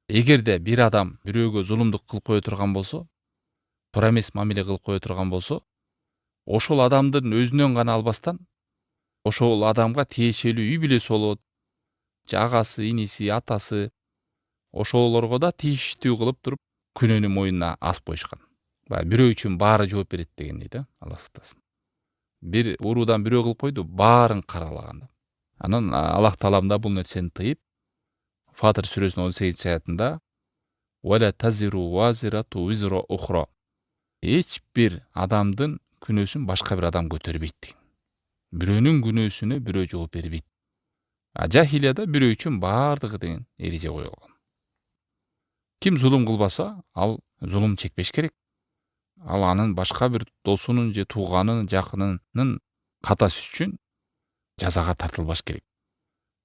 Эгерде бир адам бирөөгө зулумдук кылып кое турган болсо, туура эмес мамиле кылып кое турган болсо, ошол адамдын өзүнөн гана албастан, ошол адамга тиешелүү үй бүлөсү болот, же агасы, иниси, атасы, ошолорго да тийиштүү кылып туруп күнөөнү мойнуна асып коюшкан. Баягы бирөө үчүн баары жооп берет дегендей да, Алла сактасын. Бир уруудан бирөө кылып койду, баарын каралаган. Анан Аллах Таалам да бул нерсени тыйып, Фатыр сүрөсүнүн 18 аятында «Вала тазиру вазирату визра ухра». Эч бир адамдын күнөөсүн башка бир адам көтөрбөйт деген. Бирөөнүн күнөөсүнө бирөө жооп бербейт. Жахилияда бирөө үчүн баардыгы деген эреже коюлган. Ким зулум кылбаса, ал зулум чекпеш керек. Ал анын башка бир досунун же тууганын, жакынынын катасы үчүн жазага тартылбаш керек.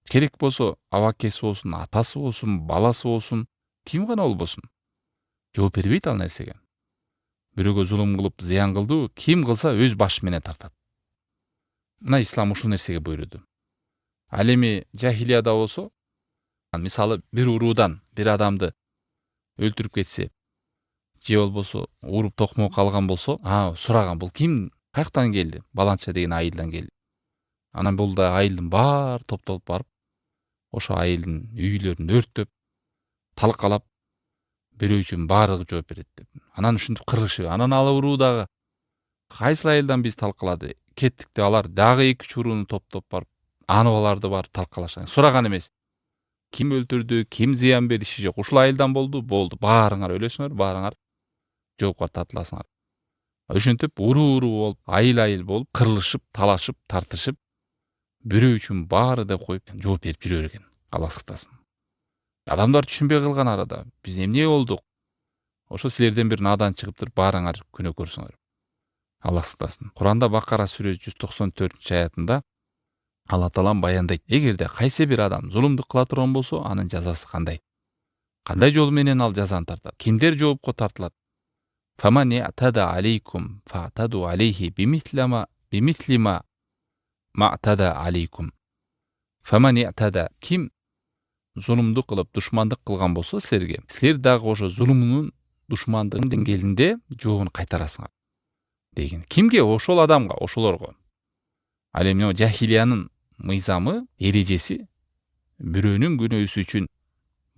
Керек болсо абакеси болсун, атасы болсун, баласы болсун, ким гана болбосун, жооп бербейт ал нерсеге. Бирөөгө зулум кылып зыян кылды, ким кылса өз башы менен тартат. Мына ислам ушул нерсеге буйруду. Ал эми жахилияда болсо, мисалы бир уруудан бир адамды өлтүрүп кетсе, же болбосо уруп токмок алган болсо, сураган, бул ким, каяктан келди? Баланча деген айылдан келди. Анан бул да айылдын баары топтолуп барып, ошо айылдын үйлөрүн өрттөп, талкалап, бирөө үчүн баардыгы жооп берет деп. Анан ушинтип кыргышып, анан ал уруудагы кайсыл айылдан биз талкалады, кеттик деп алар дагы 2-3 урууну топтоп барып, аларды барып талкалашат. Сураган эмес. Ким өлтүрдү, ким зыян бериши жок. Ушул айылдан болду, баарыңар өлөсүңөр, баарыңар жоопко тартыласыңар. Ошентип уруу болуп, айыл болуп, кырылышып, талашып, тартышып, бирөө үчүн баары деп коюп жооп берип жүрө берген. Алла сактасын. Адамдар түшүнбөй калган арада, биз эмне болдук? Ошо силерден бир надан чыгып туруп, баарыңар күнөөкөрсүңөр. Алла сактасын. Куранда Бакара сүрөсү 194-аятында Алла Таалам баяндайт. Эгерде кайсы бир адам зулумдук кыла турган болсо, анын жазасы кандай? Кандай жол менен ал жазаны тартат? Кимдер жоопко тартылат? Фаман я'тада алейкум фa'таду алейхи бимислима мa'тада алейкум. Фаман я'тада, ким зулумдук кылып, душмандык кылган болсо силерге, силер дагы ошо зулумунун, душмандыгынын деңгээлинде жообун кайтарасыңар деген. Кимге? Ошол адамга, ошолорго. Ал эми жахилиянын мыйзамы, эрежеси бирөөнүн күнөөсү үчүн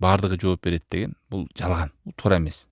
баардыгы жооп берет деген, бул жалган, бул туура эмес.